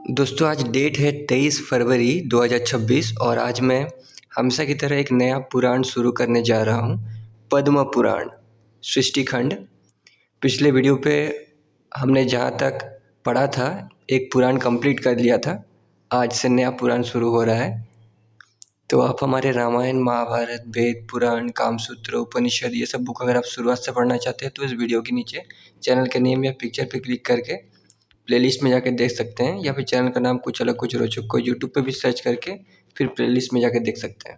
दोस्तों आज डेट है 23 फरवरी 2026 और आज मैं हमेशा की तरह एक नया पुराण शुरू करने जा रहा हूँ। पद्म पुराण सृष्टि खंड। पिछले वीडियो पे हमने जहाँ तक पढ़ा था एक पुराण कंप्लीट कर लिया था। आज से नया पुराण शुरू हो रहा है। तो आप हमारे रामायण, महाभारत, वेद, पुराण, कामसूत्र, उपनिषद ये सब बुक अगर आप शुरुआत से पढ़ना चाहते हैं तो इस वीडियो के नीचे चैनल के नेम या पिक्चर पे क्लिक करके प्लेलिस्ट में जाके देख सकते हैं, या फिर चैनल का नाम कुछ अलग कुछ रोचक को यूट्यूब पे भी सर्च करके फिर प्लेलिस्ट में जाके देख सकते हैं।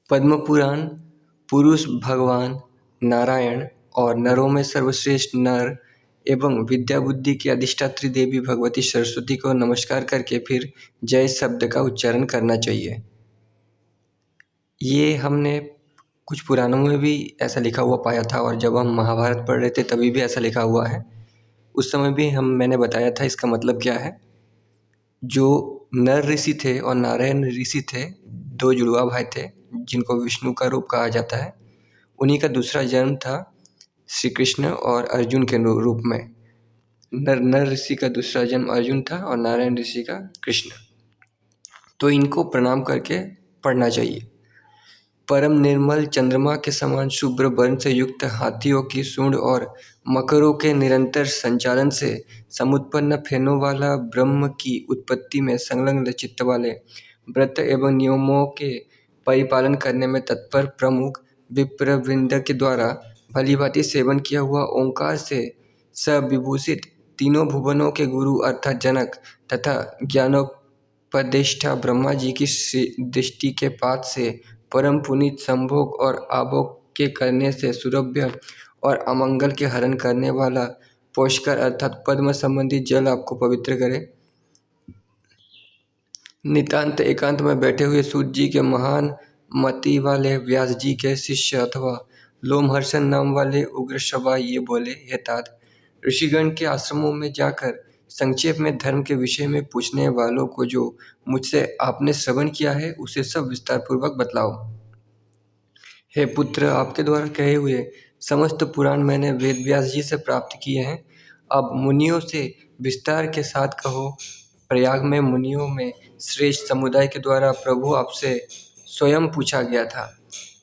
पद्म पुराण पुरुष भगवान नारायण और नरों में सर्वश्रेष्ठ नर एवं विद्या बुद्धि की अधिष्ठात्री देवी भगवती सरस्वती को नमस्कार करके फिर जय शब्द का उच्चारण करना चाहिए। ये हमने कुछ पुराणों में भी ऐसा लिखा हुआ पाया था, और जब हम महाभारत पढ़ रहे थे तभी भी ऐसा लिखा हुआ है। उस समय भी मैंने बताया था इसका मतलब क्या है। जो नर ऋषि थे और नारायण ऋषि थे, दो जुड़वा भाई थे जिनको विष्णु का रूप कहा जाता है। उन्हीं का दूसरा जन्म था श्री कृष्ण और अर्जुन के रूप में। नर ऋषि का दूसरा जन्म अर्जुन था और नारायण ऋषि का कृष्ण। तो इनको प्रणाम करके पढ़ना चाहिए। परम निर्मल चंद्रमा के समान शुभ्र वर्ण से युक्त हाथियों की सूंड और मकरों के निरंतर संचालन से समुत्पन्न फेनों वाला ब्रह्म की उत्पत्ति में संलग्न चित्त वाले, व्रत एवं नियमों के परिपालन करने में तत्पर प्रमुख विप्रवृंद के द्वारा भलीभांति सेवन किया हुआ ओंकार से सविभूषित तीनों भुवनों के गुरु अर्थात जनक तथा ज्ञानोपदेष्टा ब्रह्मा जी की दृष्टि के पात से परम पुनीत संभोग और आभोग के करने से सुरभ्य और अमंगल के हरण करने वाला पोषकर अर्थात पद्म संबंधी जल आपको पवित्र करे। नितांत एकांत में बैठे हुए सूत जी के महान मति वाले व्यास जी के शिष्य अथवा लोमहर्षण नाम वाले उग्र सभा ये बोले, हे तात, ऋषिगण के आश्रमों में जाकर संक्षेप में धर्म के विषय में पूछने वालों को जो मुझसे आपने श्रवण किया है उसे सब विस्तार पूर्वक बतलाओ। हे पुत्र, आपके द्वारा कहे हुए समस्त पुराण मैंने वेद व्यास जी से प्राप्त किए हैं। अब मुनियों से विस्तार के साथ कहो। प्रयाग में मुनियों में श्रेष्ठ समुदाय के द्वारा प्रभु आपसे स्वयं पूछा गया था।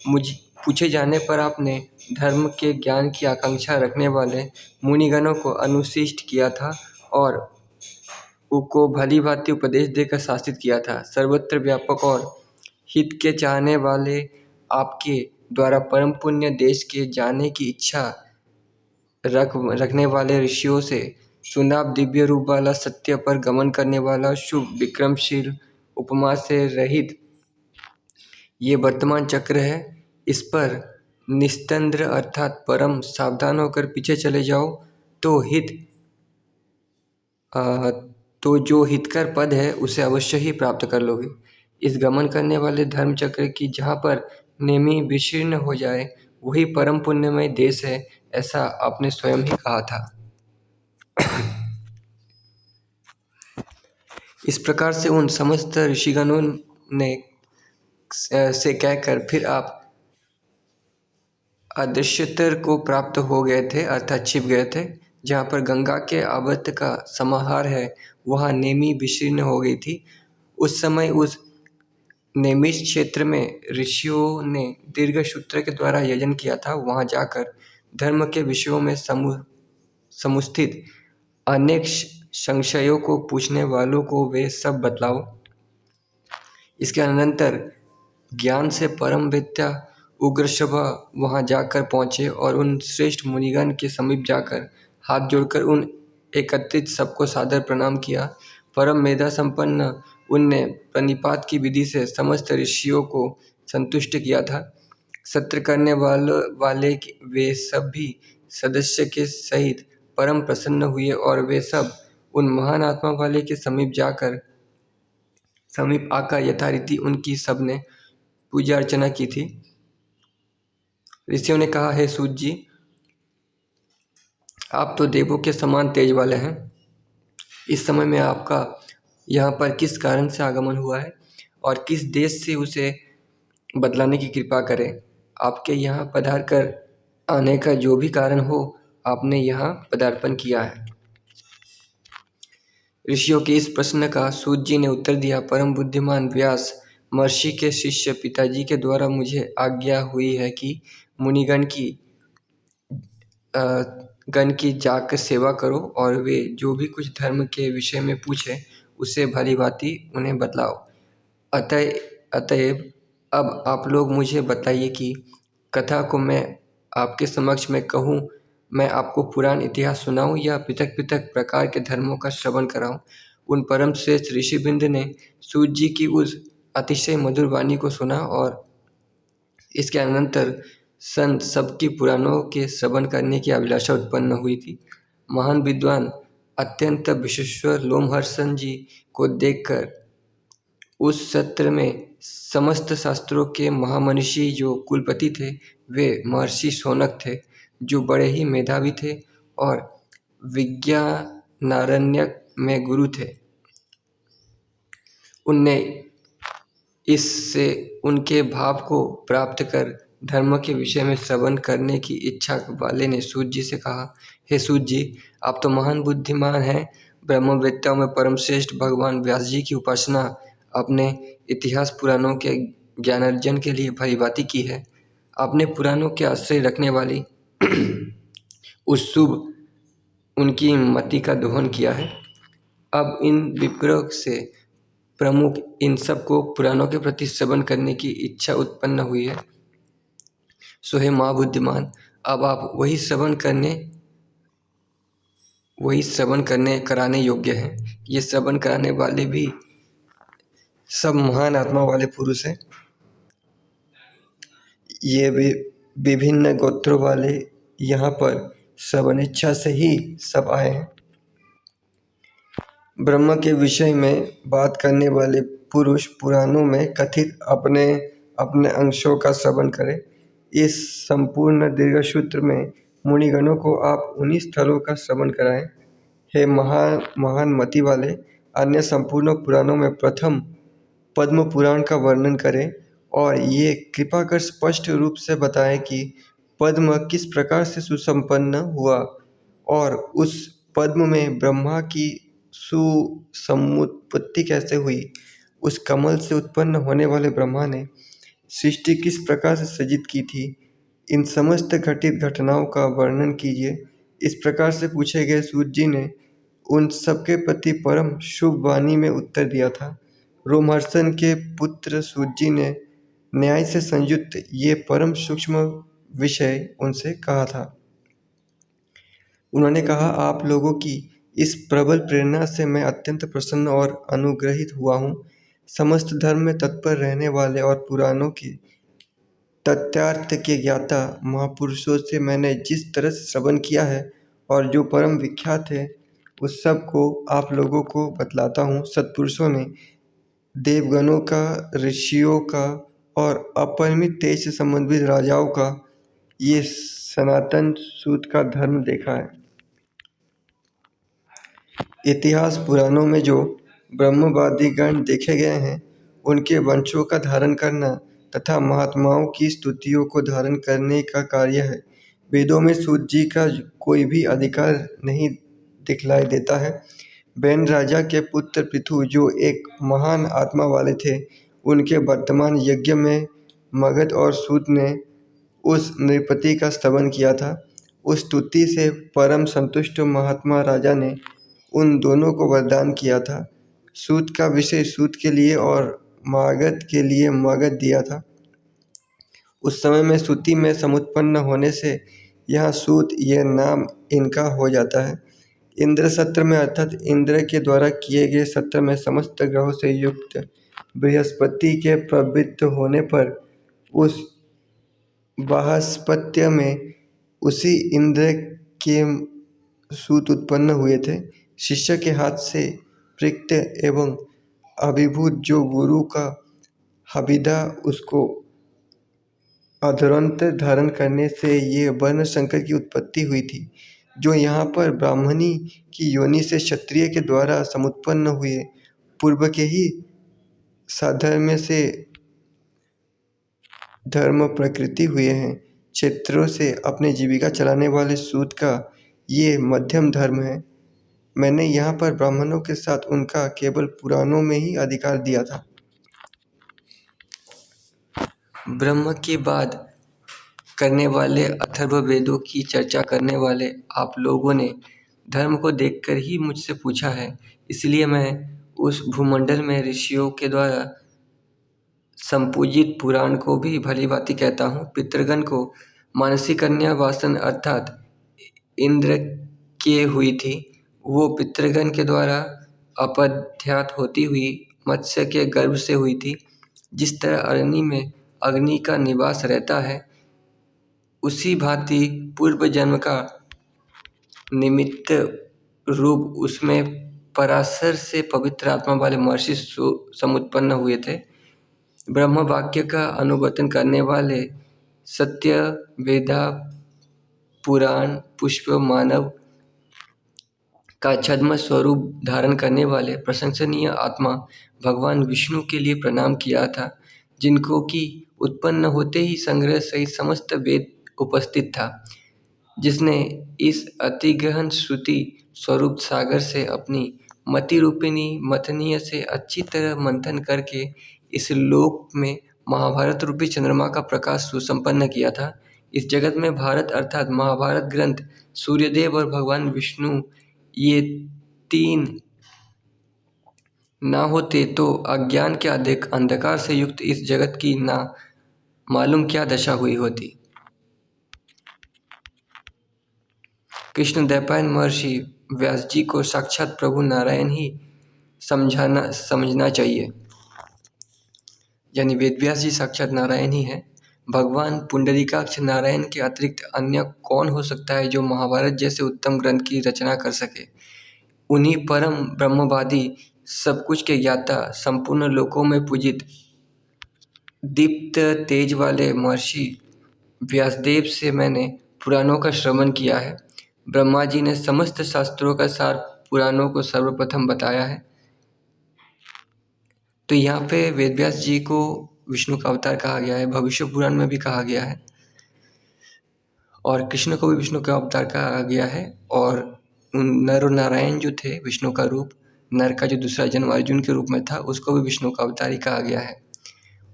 मुझ पूछे जाने पर आपने धर्म के ज्ञान की आकांक्षा रखने वाले मुनिगणों को अनुशिष्ट किया था और उनको भली भांति उपदेश देकर शासित किया था। सर्वत्र व्यापक और हित के चाहने वाले आपके द्वारा परम पुण्य देश के जाने की इच्छा रखने वाले ऋषियों से सुनाप दिव्य रूप वाला, सत्य पर गमन करने वाला, शुभ विक्रमशील, उपमा से रहित ये वर्तमान चक्र है। इस पर निस्तंद्र अर्थात परम सावधान होकर पीछे चले जाओ तो जो हितकर पद है उसे अवश्य ही प्राप्त कर लोगे। इस गमन करने वाले धर्म चक्र की जहाँ पर नेमी विशीर्ण हो जाए वही परम पुण्यमय देश है, ऐसा आपने स्वयं ही कहा था। इस प्रकार से उन समस्त ऋषिगणों ने से कहकर फिर आप अदृश्यतर को प्राप्त हो गए थे अर्थात छिप गए थे। जहाँ पर गंगा के आवर्त का समाहार है वहाँ नेमी विशीर्ण हो गई थी। उस समय उस नेमिष क्षेत्र में ऋषियों ने दीर्घ सूत्र के द्वारा यजन किया था। वहाँ जाकर धर्म के विषयों में समुस्थित अनेक संशयों को पूछने वालों को वे सब बतलाओ। इसके अनंतर ज्ञान से परम विद्या उग्र सभा वहाँ जाकर पहुँचे और उन श्रेष्ठ मुनिगण के समीप जाकर हाथ जोड़कर उन एकत्रित सबको सादर प्रणाम किया। परम मेधा संपन्न उनने प्रणिपात की विधि से समस्त ऋषियों को संतुष्ट किया था। सत्र करने वाले वे सब भी सदस्य के सहित परम प्रसन्न हुए और वे सब उन महान आत्मा वाले के समीप आकर यथारीति उनकी सबने पूजा अर्चना की थी। ऋषियों ने कहा, हे सूत जी, आप तो देवों के समान तेज वाले हैं। इस समय में आपका यहाँ पर किस कारण से आगमन हुआ है और किस देश से उसे बतलाने की कृपा करें। आपके यहाँ पधार कर आने का जो भी कारण हो, आपने यहाँ पदार्पण किया है। ऋषियों के इस प्रश्न का सूत जी ने उत्तर दिया, परम बुद्धिमान व्यास महर्षि के शिष्य पिताजी के द्वारा मुझे आज्ञा हुई है कि मुनिगण की गण की जाकर सेवा करो और वे जो भी कुछ धर्म के विषय में पूछे उसे भली भांति उन्हें बतलाओ। अतएव अब आप लोग मुझे बताइए कि कथा को मैं आपके समक्ष में कहूँ, मैं आपको पुराण इतिहास सुनाऊँ या पृथक पृथक प्रकार के धर्मों का श्रवण कराऊँ। उन परम श्रेष्ठ ऋषिवृंद ने सूत जी की उस अतिशय मधुर वाणी को सुना और इसके अनंतर सबकी पुराणों के श्रवण करने की अभिलाषा उत्पन्न हुई थी। महान विद्वान अत्यंत विश्वेश्वर लोमहर्षण जी को देखकर उस सत्र में समस्त शास्त्रों के महामनीषी जो कुलपति थे वे महर्षि शौनक थे, जो बड़े ही मेधावी थे और विज्ञानारण्यक में गुरु थे। उनने इससे उनके भाव को प्राप्त कर धर्म के विषय में श्रवण करने की इच्छा वाले ने सूत जी से कहा, हे सूत जी, आप तो महान बुद्धिमान हैं। ब्रह्मवेत्ताओं में परम श्रेष्ठ भगवान व्यास जी की उपासना आपने इतिहास पुराणों के ज्ञानार्जन के लिए भलीभांति की है। आपने पुराणों के आश्रय रखने वाली उस शुभ उनकी मति का दोहन किया है। अब इन विप्रों से प्रमुख इन सबको पुराणों के प्रति श्रवण करने की इच्छा उत्पन्न हुई है। सो हे महाबुद्धिमान, अब आप वही श्रवण करने कराने योग्य हैं। ये श्रवण कराने वाले भी सब महान आत्मा वाले पुरुष हैं। ये भी विभिन्न गोत्रों वाले यहाँ पर श्रवण इच्छा से ही सब आए हैं। ब्रह्म के विषय में बात करने वाले पुरुष पुराणों में कथित अपने अपने अंशों का श्रवण करें। इस संपूर्ण दीर्घ सूत्र में मुनिगणों को आप उन्हीं स्थलों का श्रवण कराएं। हे महान मति वाले, अन्य संपूर्ण पुराणों में प्रथम पद्म पुराण का वर्णन करें और ये कृपा कर स्पष्ट रूप से बताएं कि पद्म किस प्रकार से सुसंपन्न हुआ और उस पद्म में ब्रह्मा की सुसमुत्पत्ति कैसे हुई। उस कमल से उत्पन्न होने वाले ब्रह्मा ने सृष्टि किस प्रकार से सृजित की थी। इन समस्त घटित घटनाओं का वर्णन कीजिए। इस प्रकार से पूछे गए सूत जी ने उन सबके प्रति परम शुभ वाणी में उत्तर दिया था। रोमहर्षण के पुत्र सूत जी ने न्याय से संयुक्त ये परम सूक्ष्म विषय उनसे कहा था। उन्होंने कहा, आप लोगों की इस प्रबल प्रेरणा से मैं अत्यंत प्रसन्न और अनुग्रहित हुआ हूँ। समस्त धर्म में तत्पर रहने वाले और पुराणों की तथ्यार्थ के ज्ञाता महापुरुषों से मैंने जिस तरह से श्रवण किया है और जो परम विख्यात है उस सब को आप लोगों को बतलाता हूँ। सत्पुरुषों ने देवगणों का, ऋषियों का और अपरिमित तेज से संबंधित राजाओं का ये सनातन सूत का धर्म देखा है। इतिहास पुराणों में जो ब्रह्मवादी गण देखे गए हैं उनके वंशों का धारण करना तथा महात्माओं की स्तुतियों को धारण करने का कार्य है। वेदों में सूत जी का कोई भी अधिकार नहीं दिखलाई देता है। बैन राजा के पुत्र पृथु जो एक महान आत्मा वाले थे, उनके वर्तमान यज्ञ में मगध और सूत ने उस नृपति का स्तवन किया था। उस स्तुति से परम संतुष्ट महात्मा राजा ने उन दोनों को वरदान किया था। सूत का विषय सूत के लिए और मागध के लिए मगध दिया था। उस समय में सूती में समुत्पन्न होने से यह सूत यह नाम इनका हो जाता है। इंद्र सत्र में अर्थात इंद्र के द्वारा किए गए सत्र में समस्त ग्रहों से युक्त बृहस्पति के प्रवृत्त होने पर उस बृहस्पत्य में उसी इंद्र के सूत उत्पन्न हुए थे। शिष्य के हाथ से पृक्त एवं अभिभूत जो गुरु का हविदा उसको अधरोंत धारण करने से ये वर्ण शंकर की उत्पत्ति हुई थी, जो यहाँ पर ब्राह्मणी की योनि से क्षत्रिय के द्वारा समुत्पन्न हुए पूर्व के ही साधर्म्य से धर्म प्रकृति हुए हैं। क्षेत्रों से अपने जीविका चलाने वाले सूत का ये मध्यम धर्म है। मैंने यहाँ पर ब्राह्मणों के साथ उनका केवल पुराणों में ही अधिकार दिया था। ब्रह्म की बात करने वाले, अथर्ववेदों की चर्चा करने वाले आप लोगों ने धर्म को देखकर ही मुझसे पूछा है, इसलिए मैं उस भूमंडल में ऋषियों के द्वारा संपूजित पुराण को भी भली-भांति कहता हूँ। पितृगण को मानसी कन्या वासन अर्थात इंद्र के हुई थी। वो पितृगण के द्वारा अपत्यात होती हुई मत्स्य के गर्भ से हुई थी। जिस तरह अरण्य में अग्नि का निवास रहता है, उसी भांति पूर्व जन्म का निमित्त रूप उसमें पराशर से पवित्र आत्मा वाले महर्षि समुत्पन्न हुए थे। ब्रह्म वाक्य का अनुवर्तन करने वाले सत्य, वेदा, पुराण, पुष्प, मानव का छद्म स्वरूप धारण करने वाले प्रशंसनीय आत्मा भगवान विष्णु के लिए प्रणाम किया था, जिनको कि उत्पन्न होते ही संग्रह सहित समस्त वेद उपस्थित था, जिसने इस अति गहन श्रुति स्वरूप सागर से अपनी मति रूपिणी मथनीय से अच्छी तरह मंथन करके इस लोक में महाभारत रूपी चंद्रमा का प्रकाश सुसंपन्न किया था। इस जगत में भारत अर्थात महाभारत ग्रंथ, सूर्यदेव और भगवान विष्णु ये तीन ना होते तो अज्ञान के अंधकार से युक्त इस जगत की ना मालूम क्या दशा हुई होती। कृष्ण द्वैपायन महर्षि व्यास जी को साक्षात प्रभु नारायण ही समझना चाहिए, यानी वेद व्यास जी साक्षात नारायण ही हैं। भगवान पुंडरीकाक्ष नारायण के अतिरिक्त अन्य कौन हो सकता है जो महाभारत जैसे उत्तम ग्रंथ की रचना कर सके। उन्हीं परम ब्रह्मवादी, सब कुछ के ज्ञाता, संपूर्ण लोकों में पूजित दीप्त तेज वाले महर्षि व्यासदेव से मैंने पुराणों का श्रवण किया है। ब्रह्मा जी ने समस्त शास्त्रों का सार पुराणों को सर्वप्रथम बताया है। तो यहाँ पे वेदव्यास जी को विष्णु का अवतार कहा गया है, भविष्य पुराण में भी कहा गया है, और कृष्ण को भी विष्णु का अवतार कहा गया है। और नर और नारायण जो थे, विष्णु का रूप, नर का जो दूसरा जन्म अर्जुन के रूप में था, उसको भी विष्णु का अवतार ही कहा गया है।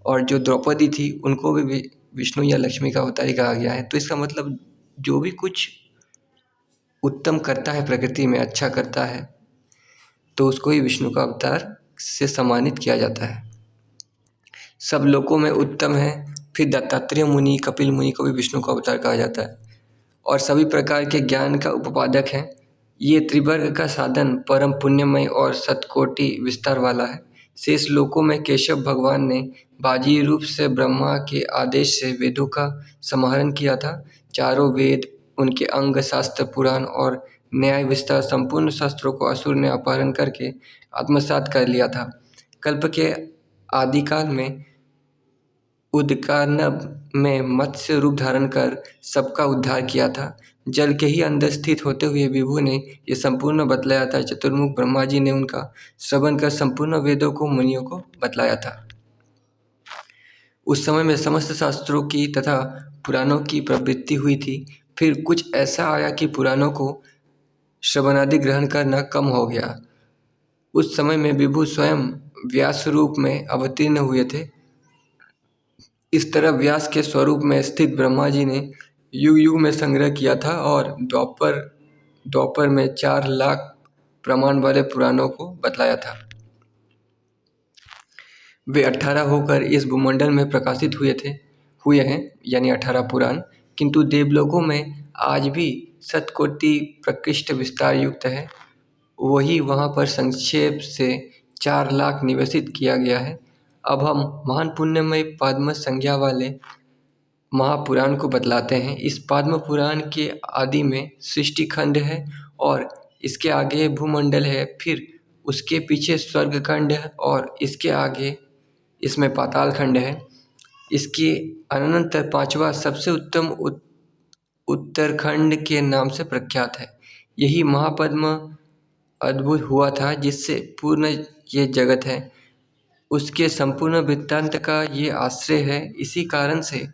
और जो द्रौपदी थी, उनको भी विष्णु या लक्ष्मी का अवतार ही कहा गया है। तो इसका मतलब जो भी कुछ उत्तम करता है, प्रकृति में अच्छा करता है, तो उसको ही विष्णु का अवतार से सम्मानित किया जाता है। सब लोकों में उत्तम है। फिर दत्तात्रेय मुनि, कपिल मुनि को भी विष्णु का अवतार कहा जाता है, और सभी प्रकार के ज्ञान का उपादक है। ये त्रिवर्ग का साधन परम पुण्यमय और सतकोटि विस्तार वाला है। शेष लोकों में केशव भगवान ने बाजी रूप से ब्रह्मा के आदेश से वेदों का समाहरण किया था। चारों वेद, उनके अंग, शास्त्र, पुराण और न्याय विस्तार, संपूर्ण शास्त्रों को असुर ने अपहरण करके आत्मसात कर लिया था। कल्प के आदिकाल में उदकानब में मत्स्य रूप धारण कर सबका उद्धार किया था। जल के ही अंदर स्थित होते हुए विभु ने ये संपूर्ण बतलाया था। चतुर्मुख ब्रह्मा जी ने उनका श्रवण कर संपूर्ण वेदों को मुनियों को बतलाया था। उस समय में समस्त शास्त्रों की तथा पुराणों की प्रवृत्ति हुई थी। फिर कुछ ऐसा आया कि पुराणों को श्रवणादि ग्रहण करना कम हो गया। उस समय में विभु स्वयं व्यास रूप में अवतीर्ण हुए थे। इस तरह व्यास के स्वरूप में स्थित ब्रह्मा जी ने युग युग में संग्रह किया था, और द्वापर में 4 लाख प्रमाण वाले पुराणों को बतलाया था। वे 18 होकर इस भूमंडल में प्रकाशित हुए हैं, यानी 18 पुराण। किंतु देवलोकों में आज भी शतकोटि प्रकृष्ट विस्तार युक्त है। वही वहाँ पर संक्षेप से 4 लाख निवेशित किया गया है। अब हम महान पुण्यमय पाद्म संज्ञा वाले महापुराण को बतलाते हैं। इस पाद्म पुराण के आदि में सृष्टि खंड है, और इसके आगे भूमंडल है। फिर उसके पीछे स्वर्ग खंड है, और इसके आगे इसमें पाताल खंड है। इसके अनंतर 5वां सबसे उत्तम उत्तरखंड के नाम से प्रख्यात है। यही महापद्म अद्भुत हुआ था, जिससे पूर्ण ये जगत है। उसके संपूर्ण वृत्तांत का ये आश्रय है। इसी कारण से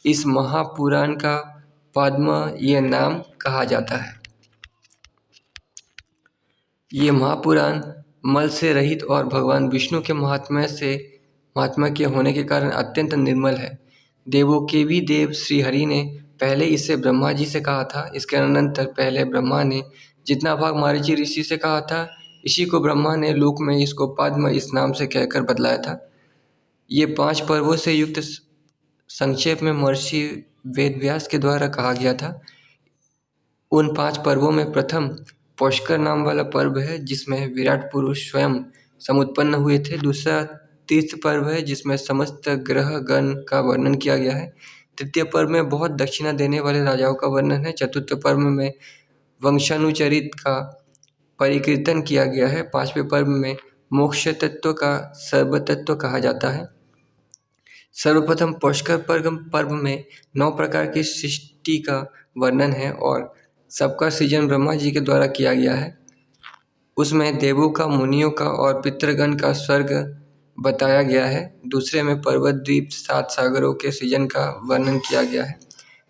इस महापुराण का पद्म ये नाम कहा जाता है। ये महापुराण मल से रहित और भगवान विष्णु के महात्मा के होने के कारण अत्यंत निर्मल है। देवों के भी देव श्री हरि ने पहले इसे ब्रह्मा जी से कहा था। इसके अनंतर पहले ब्रह्मा ने जितना भाग मारीची ऋषि से कहा था, इसी को ब्रह्मा ने लोक में इसको पद्म इस नाम से कहकर बतलाया था। ये 5 पर्वों से युक्त संक्षेप में महर्षि वेदव्यास के द्वारा कहा गया था। उन 5 पर्वों में प्रथम पुष्कर नाम वाला पर्व है, जिसमें विराट पुरुष स्वयं समुत्पन्न हुए थे। दूसरा तीर्थ पर्व है, जिसमें समस्त ग्रह गण का वर्णन किया गया है। तृतीय पर्व में बहुत दक्षिणा देने वाले राजाओं का वर्णन है। चतुर्थ पर्व में वंशानुचरित का परिकीर्तन किया गया है। 5वें पर्व में मोक्ष तत्व का सर्वतत्व कहा जाता है। सर्वप्रथम पुष्कर पर्व में 9 प्रकार की सृष्टि का वर्णन है और सबका सृजन ब्रह्मा जी के द्वारा किया गया है। उसमें देवों का, मुनियों का और पितृगण का स्वर्ग बताया गया है। दूसरे में पर्वत, द्वीप, 7 सागरों के सृजन का वर्णन किया गया है।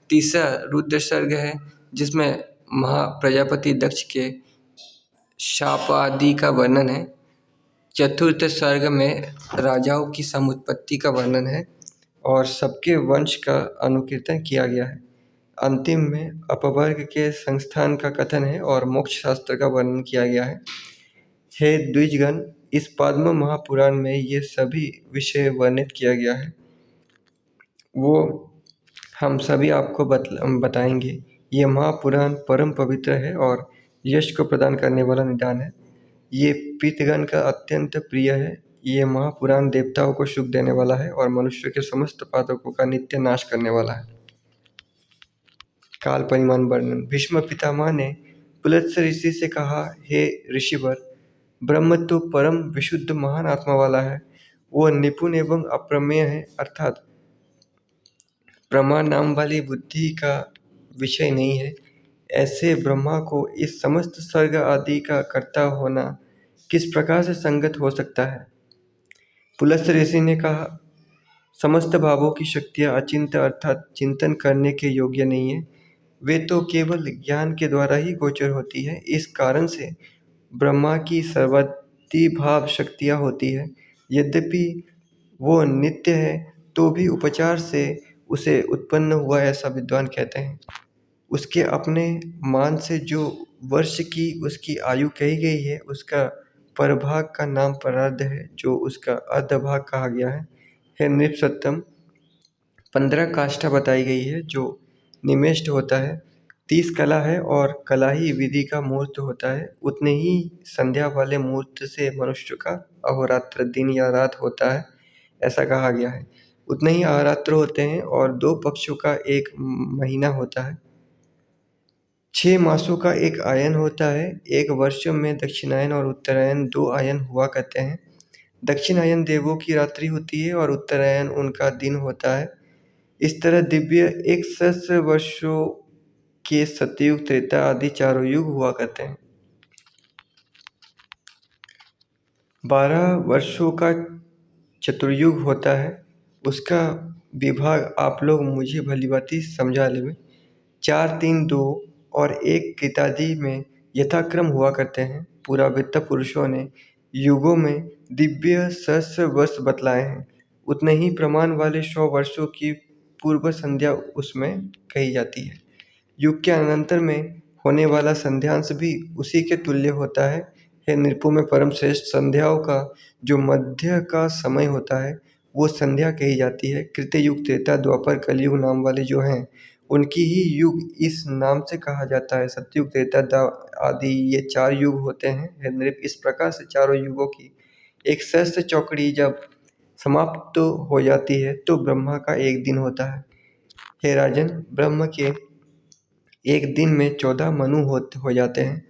तीसरा रुद्र सर्ग है, जिसमें महाप्रजापति दक्ष के शाप आदि का वर्णन है। चतुर्थ सर्ग में राजाओं की समुत्पत्ति का वर्णन है और सबके वंश का अनुकीर्तन किया गया है। अंतिम में अपवर्ग के संस्थान का कथन है और मोक्ष शास्त्र का वर्णन किया गया है। हे द्विजगण, इस पद्म महापुराण में ये सभी विषय वर्णित किया गया है, वो हम सभी आपको बताएंगे। ये महापुराण परम पवित्र है और यश को प्रदान करने वाला निदान है। ये पितृगण का अत्यंत प्रिय है। ये महापुराण देवताओं को सुख देने वाला है और मनुष्य के समस्त पातकों का नित्य नाश करने वाला है। काल परिमाण वर्णन। भीष्म पितामह ने पुलत्स्य ऋषि से कहा, हे ऋषिवर, ब्रह्म तो परम विशुद्ध महान आत्मा वाला है। वो निपुण एवं अप्रमेय है, अर्थात प्रमाण नाम वाली बुद्धि का विषय नहीं है। ऐसे ब्रह्मा को इस समस्त स्वर्ग आदि का कर्ता होना किस प्रकार से संगत हो सकता है? पुलत्स्य ऋषि ने कहा, समस्त भावों की शक्तियाँ अचिंत्य अर्थात चिंतन करने के योग्य नहीं है। वे तो केवल ज्ञान के द्वारा ही गोचर होती है। इस कारण से ब्रह्मा की सर्वाधिभाव शक्तियाँ होती है। यद्यपि वो नित्य है, तो भी उपचार से उसे उत्पन्न हुआ ऐसा विद्वान कहते हैं। उसके अपने मान से जो वर्ष की उसकी आयु कही गई है, उसका परभाग का नाम परार्ध है, जो उसका अर्धभाग कहा गया है। हे नृपसत्तम, 15 काष्ठा बताई गई है, जो निमेष्ट होता है। 30 कला है और कला ही विधि का मुहूर्त होता है। उतने ही संध्या वाले मुहूर्त से मनुष्य का अहोरात्र दिन या रात होता है, ऐसा कहा गया है। उतने ही अहोरात्र होते हैं और 2 पक्षों का एक महीना होता है। 6 मासों का एक आयन होता है। एक वर्ष में दक्षिणायन और उत्तरायण 2 आयन हुआ करते हैं। दक्षिणायन देवों की रात्रि होती है और उत्तरायण उनका दिन होता है। इस तरह दिव्य 1 सहस्र वर्षों के सतयुग, त्रेता आदि 4 युग हुआ करते हैं। 12 वर्षों का चतुर्युग होता है। उसका विभाग आप लोग मुझे भलीभांति समझा लेवे। 4, 3, 2 और 1 कृतादि में यथाक्रम हुआ करते हैं। पुरावित्त पुरुषों ने युगों में दिव्य सहस्र वर्ष बतलाए हैं। उतने ही प्रमाण वाले 100 वर्षों की पूर्व संध्या उसमें कही जाती है। युग के अनंतर में होने वाला संध्यांश भी उसी के तुल्य होता है। हे नृपों में परम श्रेष्ठ संध्याओं का जो मध्य का समय होता है, वो संध्या कही जाती है। कृतयुग, त्रेता, द्वापर, कलयुग नाम वाले जो हैं, उनकी ही युग इस नाम से कहा जाता है। सतयुग, त्रेता आदि ये 4 युग होते हैं। हे नृप, इस प्रकार से चारों युगों की एक सहस्त्र चौकड़ी जब समाप्त तो हो जाती है, तो ब्रह्मा का एक दिन होता है। हे राजन, ब्रह्म के एक दिन में 14 मनु हो जाते हैं।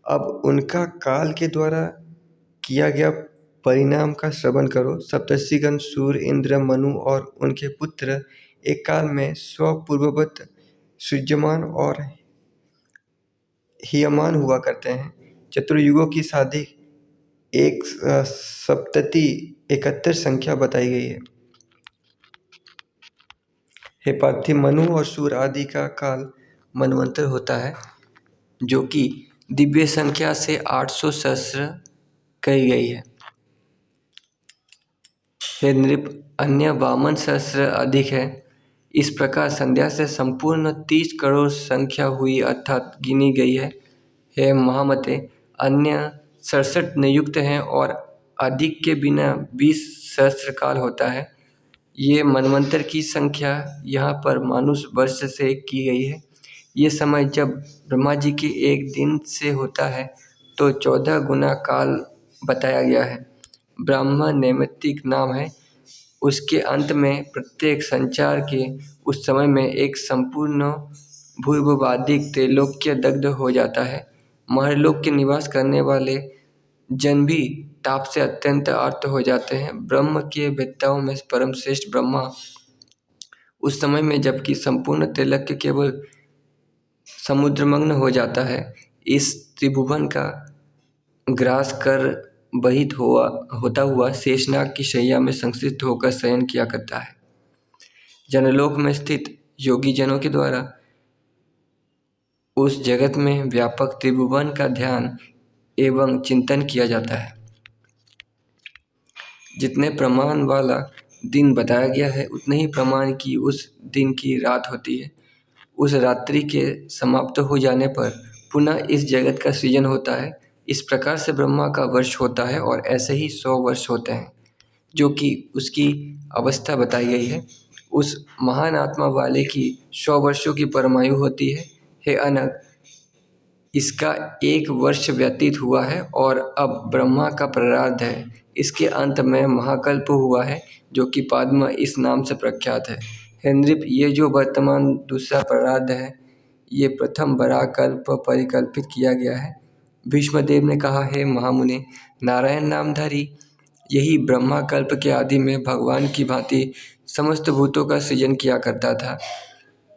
अब उनका काल के द्वारा किया गया परिणाम का श्रवण करो। सप्तर्षिगण सूर्य, इंद्र, मनु और उनके पुत्र एक काल में स्वपूर्ववत सृज्यमान और हीयमान हुआ करते हैं। चतुर्युगों की साधिक 1 सप्तति 71 संख्या बताई गई है। हे पार्थिव, मनु और सूर्य आदि का काल मनवंतर होता है, जो कि दिव्य संख्या से 800 सहस्र कही गई है। हे नृप, अन्य 52 सहस्र अधिक है। इस प्रकार संध्या से संपूर्ण 30 करोड़ संख्या हुई अर्थात गिनी गई है। हे महामते, अन्य 67 नियुक्त हैं और अधिक के बिना 20 सहस्र काल होता है। ये मनवंतर की संख्या यहाँ पर मानुष वर्ष से की गई है। ये समय जब ब्रह्मा जी के एक दिन से होता है तो 14 गुना काल बताया गया है। ब्राह्मण नैमित्तिक नाम है। उसके अंत में प्रत्येक संचार के उस समय में एक संपूर्ण भूर्भुवादिक त्रैलोक्य दग्ध हो जाता है। महर्लोक के निवास करने वाले जन भी ताप से अत्यंत आर्त हो जाते हैं। ब्रह्म के वेत्ताओं में परम श्रेष्ठ ब्रह्मा उस समय में जबकि संपूर्ण त्रैलोक्य केवल समुद्रमग्न हो जाता है, इस त्रिभुवन का ग्रास कर बहित होता हुआ शेषनाग की शैया में संस्थित होकर शयन किया करता है। जनलोक में स्थित योगी जनों के द्वारा उस जगत में व्यापक त्रिभुवन का ध्यान एवं चिंतन किया जाता है। जितने प्रमाण वाला दिन बताया गया है उतने ही प्रमाण की उस दिन की रात होती है। उस रात्रि के समाप्त हो जाने पर पुनः इस जगत का सृजन होता है। इस प्रकार से ब्रह्मा का वर्ष होता है और ऐसे ही 100 वर्ष होते हैं, जो कि उसकी अवस्था बताई गई है। उस महान आत्मा वाले की 100 वर्षों की परमायु होती है। हे अनग, इसका 1 वर्ष व्यतीत हुआ है और अब ब्रह्मा का प्रारब्ध है। इसके अंत में महाकल्प हुआ है, जो कि पाद्मा इस नाम से प्रख्यात है। हे नृप, ये जो वर्तमान दूसरा प्रारब्ध है, ये प्रथम बड़ा कल्प परिकल्पित किया गया है। भीष्मदेव ने कहा, हे महामुने, नारायण नामधारी यही ब्रह्मा कल्प के आदि में भगवान की भांति समस्त भूतों का सृजन किया करता था।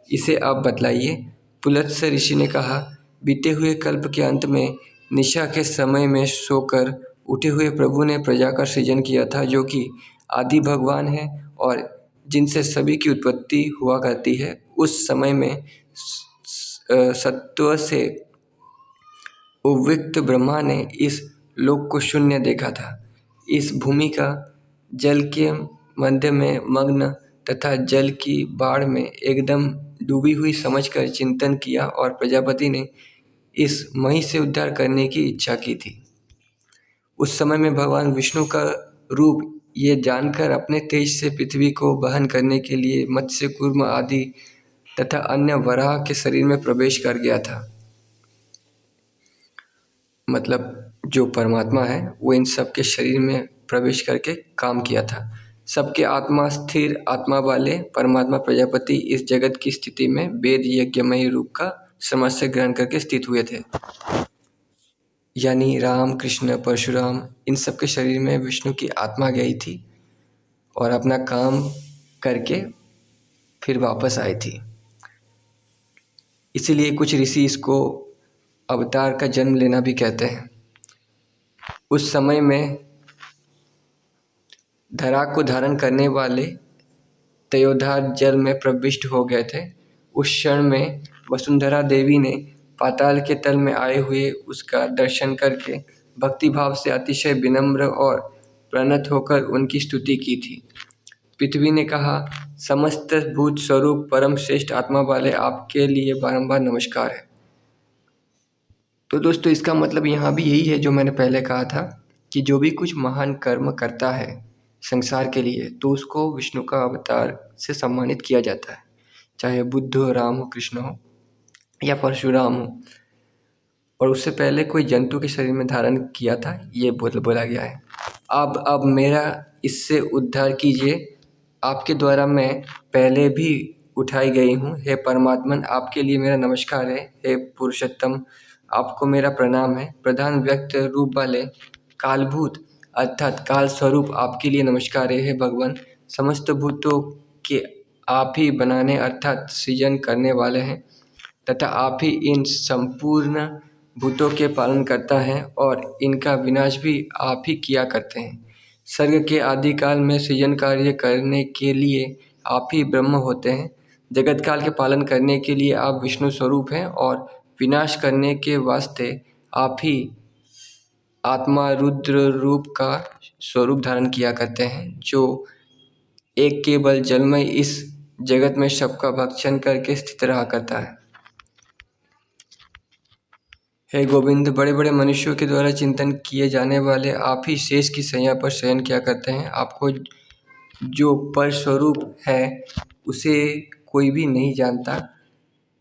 इसे आप बतलाइए। पुलत्स्य ऋषि ने कहा, बीते हुए कल्प के अंत में निशा के समय में सोकर उठे हुए प्रभु ने प्रजा का सृजन किया था, जो कि आदि भगवान है और जिनसे सभी की उत्पत्ति हुआ करती है। उस समय में सत्व से उद्विग्न ब्रह्मा ने इस लोक को शून्य देखा था। इस भूमि का जल के मध्य में मग्न तथा जल की बाढ़ में एकदम डूबी हुई समझकर चिंतन किया और प्रजापति ने इस मही से उद्धार करने की इच्छा की थी। उस समय में भगवान विष्णु का रूप ये जानकर अपने तेज से पृथ्वी को वहन करने के लिए मत्स्य, कूर्म आदि तथा अन्य वराह के शरीर में प्रवेश कर गया था। मतलब जो परमात्मा है वो इन सब के शरीर में प्रवेश करके काम किया था। सबके आत्मा स्थिर आत्मा वाले परमात्मा प्रजापति इस जगत की स्थिति में वेद यज्ञमय रूप का समस्य ग्रहण करके स्थित हुए थे। यानी राम, कृष्ण, परशुराम इन सब के शरीर में विष्णु की आत्मा गई थी और अपना काम करके फिर वापस आई थी। इसीलिए कुछ ऋषि इसको अवतार का जन्म लेना भी कहते हैं। उस समय में धरा को धारण करने वाले तयोधार जल में प्रविष्ट हो गए थे। उस क्षण में वसुंधरा देवी ने पाताल के तल में आए हुए उसका दर्शन करके भक्तिभाव से अतिशय विनम्र और प्रणत होकर उनकी स्तुति की थी। पृथ्वी ने कहा, समस्त भूत स्वरूप परम श्रेष्ठ आत्मा वाले आपके लिए बारंबार नमस्कार है। तो दोस्तों, इसका मतलब यहाँ भी यही है जो मैंने पहले कहा था कि जो भी कुछ महान कर्म करता है संसार के लिए, तो उसको विष्णु का अवतार से सम्मानित किया जाता है, चाहे बुद्ध हो, राम हो, कृष्ण हो या परशुराम हो। और उससे पहले कोई जंतु के शरीर में धारण किया था, ये बोला गया है। अब मेरा इससे उद्धार कीजिए। आपके द्वारा मैं पहले भी उठाई गई हूँ। हे परमात्मन, आपके लिए मेरा नमस्कार है। हे पुरुषोत्तम, आपको मेरा प्रणाम है। प्रधान व्यक्त रूप वाले कालभूत अर्थात काल स्वरूप आपके लिए नमस्कार है। हे भगवान, समस्त भूतों के आप ही बनाने अर्थात सृजन करने वाले हैं तथा आप ही इन संपूर्ण भूतों के पालन करता है और इनका विनाश भी आप ही किया करते हैं। सर्ग के आदिकाल में सृजन कार्य करने के लिए आप ही ब्रह्म होते हैं। जगत काल के पालन करने के लिए आप विष्णु स्वरूप हैं और विनाश करने के वास्ते आप ही आत्मा रुद्र रूप का स्वरूप धारण किया करते हैं, जो एक केवल जलमय इस जगत में सबका भक्षण करके स्थित रहा करता है। हे गोविंद, बड़े बड़े मनुष्यों के द्वारा चिंतन किए जाने वाले आप ही शेष की शैया पर शयन किया करते हैं। आपको जो पर स्वरूप है उसे कोई भी नहीं जानता।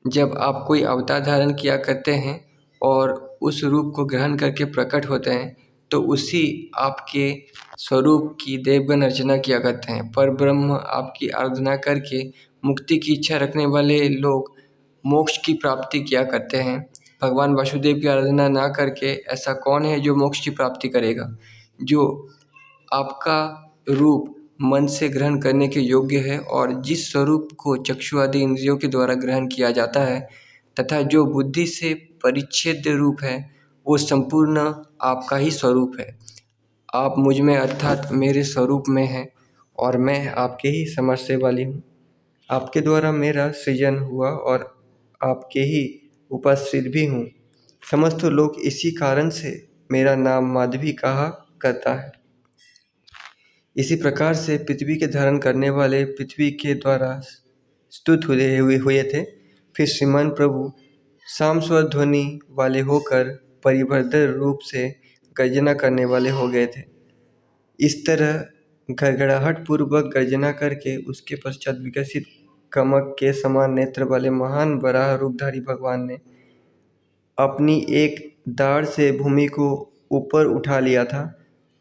जब आप कोई अवतार धारण किया करते हैं और उस रूप को ग्रहण करके प्रकट होते हैं तो उसी आपके स्वरूप की देवगण अर्चना किया करते हैं। पर ब्रह्म आपकी आराधना करके मुक्ति की इच्छा रखने वाले लोग मोक्ष की प्राप्ति किया करते हैं। भगवान वासुदेव की आराधना ना करके ऐसा कौन है जो मोक्ष की प्राप्ति करेगा? जो आपका रूप मन से ग्रहण करने के योग्य है और जिस स्वरूप को चक्षु आदि इंद्रियों के द्वारा ग्रहण किया जाता है तथा जो बुद्धि से परिच्छेद्य रूप है, वो संपूर्ण आपका ही स्वरूप है। आप मुझ में अर्थात मेरे स्वरूप में हैं और मैं आपके ही समझने वाली हूँ। आपके द्वारा मेरा सृजन हुआ और आपके ही उपाश्रित भी हूँ। समस्त लोग इसी कारण से मेरा नाम माधवी कहा करता है। इसी प्रकार से पृथ्वी के धारण करने वाले पृथ्वी के द्वारा स्तुत हुए थे। फिर श्रीमान प्रभु साम स्वर ध्वनि वाले होकर परिवर्धन रूप से गर्जना करने वाले हो गए थे। इस तरह गड़गड़ाहट पूर्वक गर्जना करके उसके पश्चात विकसित कमक के समान नेत्र वाले महान वराह रूपधारी भगवान ने अपनी एक दाढ़ से भूमि को ऊपर उठा लिया था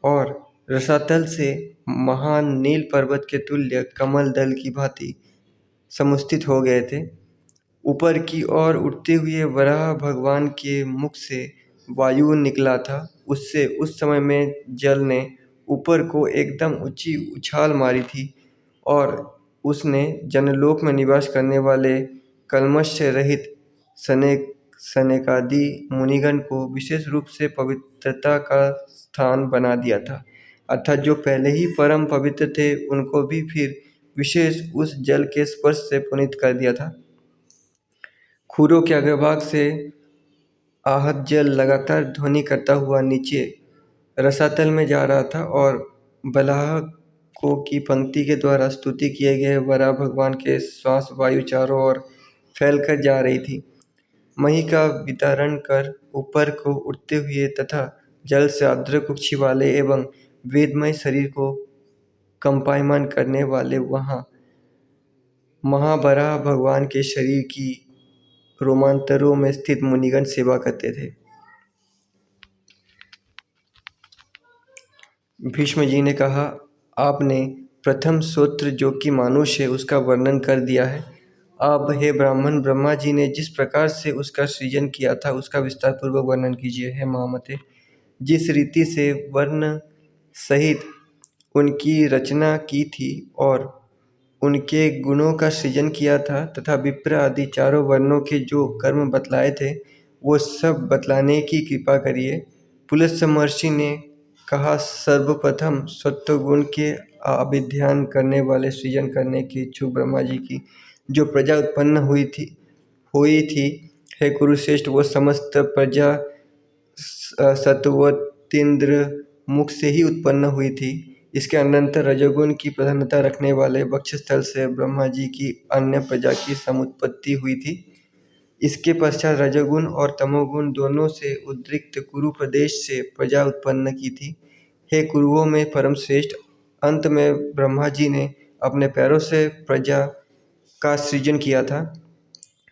और रसातल से महान नील पर्वत के तुल्य कमल दल की भांति समुस्थित हो गए थे। ऊपर की ओर उठते हुए वराह भगवान के मुख से वायु निकला था। उससे उस समय में जल ने ऊपर को एकदम ऊंची उछाल मारी थी और उसने जनलोक में निवास करने वाले कल्मश से रहित सनेकादि मुनिगण को विशेष रूप से पवित्रता का स्थान बना दिया था। अर्थात जो पहले ही परम पवित्र थे उनको भी फिर विशेष उस जल के स्पर्श से पुनीत कर दिया था। खुरों के अग्रभाग से आहत जल लगातार ध्वनि करता हुआ नीचे रसातल में जा रहा था और बलाहकों की पंक्ति के द्वारा स्तुति किए गए वराह भगवान के श्वास वायु चारों ओर फैलकर जा रही थी। मही का वितरण कर ऊपर को उठते हुए तथा जल से आर्द्र कुक्षी वाले एवं वेदमय शरीर को कंपायमान करने वाले वहाँ महाबराह भगवान के शरीर की रोमांतरों में स्थित मुनिगण सेवा करते थे। भीष्म जी ने कहा, आपने प्रथम सूत्र जो कि मानुष है उसका वर्णन कर दिया है। अब हे ब्राह्मण, ब्रह्मा जी ने जिस प्रकार से उसका सृजन किया था उसका विस्तार पूर्वक वर्णन कीजिए। हे महामते, जिस रीति से वर्ण सहित उनकी रचना की थी और उनके गुणों का सृजन किया था तथा विप्र आदि चारों वर्णों के जो कर्म बतलाए थे वो सब बतलाने की कृपा करिए। पुलस्त्य महर्षि ने कहा, सर्वप्रथम सत्वगुण के अभिध्यान करने वाले सृजन करने के इच्छुक ब्रह्मा जी की जो प्रजा उत्पन्न हुई थी, हे कुरुश्रेष्ठ, वो समस्त प्रजा सत्वतीन्द्र मुख से ही उत्पन्न हुई थी। इसके अनंतर रजोगुण की प्रधानता रखने वाले वक्षस्थल से ब्रह्मा जी की अन्य प्रजा की समुत्पत्ति हुई थी। इसके पश्चात रजोगुण और तमोगुण दोनों से उद्रिक्त कुरु प्रदेश से प्रजा उत्पन्न की थी। हे कुरुओं में परम श्रेष्ठ, अंत में ब्रह्मा जी ने अपने पैरों से प्रजा का सृजन किया था।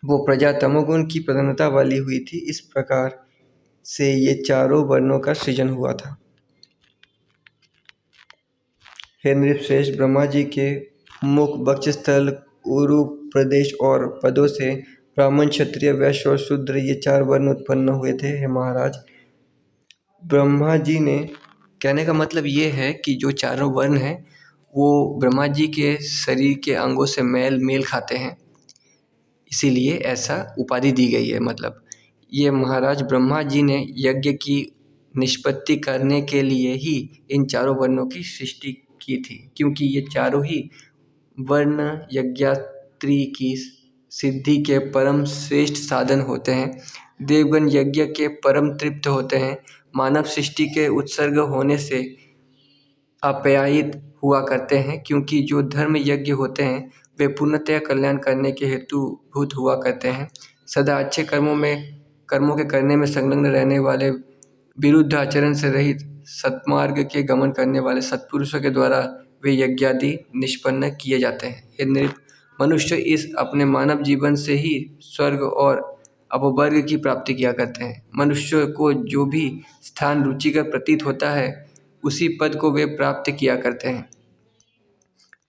वो प्रजा तमोगुण की प्रधानता वाली हुई थी। इस प्रकार से ये चारों वर्णों का सृजन हुआ था। हे नृपश्रेष्ठ, ब्रह्मा जी के मुख, वक्षस्थल, उरु प्रदेश और पदों से ब्राह्मण, क्षत्रिय, वैश्य और शूद्र ये चार वर्ण उत्पन्न हुए थे। हे महाराज, ब्रह्मा जी ने, कहने का मतलब ये है कि जो चारों वर्ण हैं वो ब्रह्मा जी के शरीर के अंगों से मेल खाते हैं, इसीलिए ऐसा उपाधि दी गई है। मतलब ये महाराज ब्रह्मा जी ने यज्ञ की निष्पत्ति करने के लिए ही इन चारों वर्णों की सृष्टि की थी, क्योंकि ये चारों ही वर्ण यज्ञात्री की सिद्धि के परम श्रेष्ठ साधन होते हैं। देवगण यज्ञ के परम तृप्त होते हैं। मानव सृष्टि के उत्सर्ग होने से आप्यायित हुआ करते हैं, क्योंकि जो धर्म यज्ञ होते हैं वे पूर्णतया कल्याण करने के हेतुभूत हुआ करते हैं। सदा अच्छे कर्मों के करने में संलग्न रहने वाले, विरुद्ध आचरण से रहित, सत्मार्ग के गमन करने वाले सत्पुरुषों के द्वारा वे यज्ञादि निष्पन्न किए जाते हैं। हे नृप, मनुष्य इस अपने मानव जीवन से ही स्वर्ग और अपवर्ग की प्राप्ति किया करते हैं। मनुष्य को जो भी स्थान रुचिकर प्रतीत होता है उसी पद को वे प्राप्त किया करते हैं।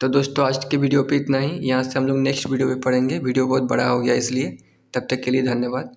तो दोस्तों, आज के वीडियो पे इतना ही। यहाँ से हम लोग नेक्स्ट वीडियो पे पढ़ेंगे। वीडियो बहुत बड़ा हो गया इसलिए। तब तक के लिए धन्यवाद।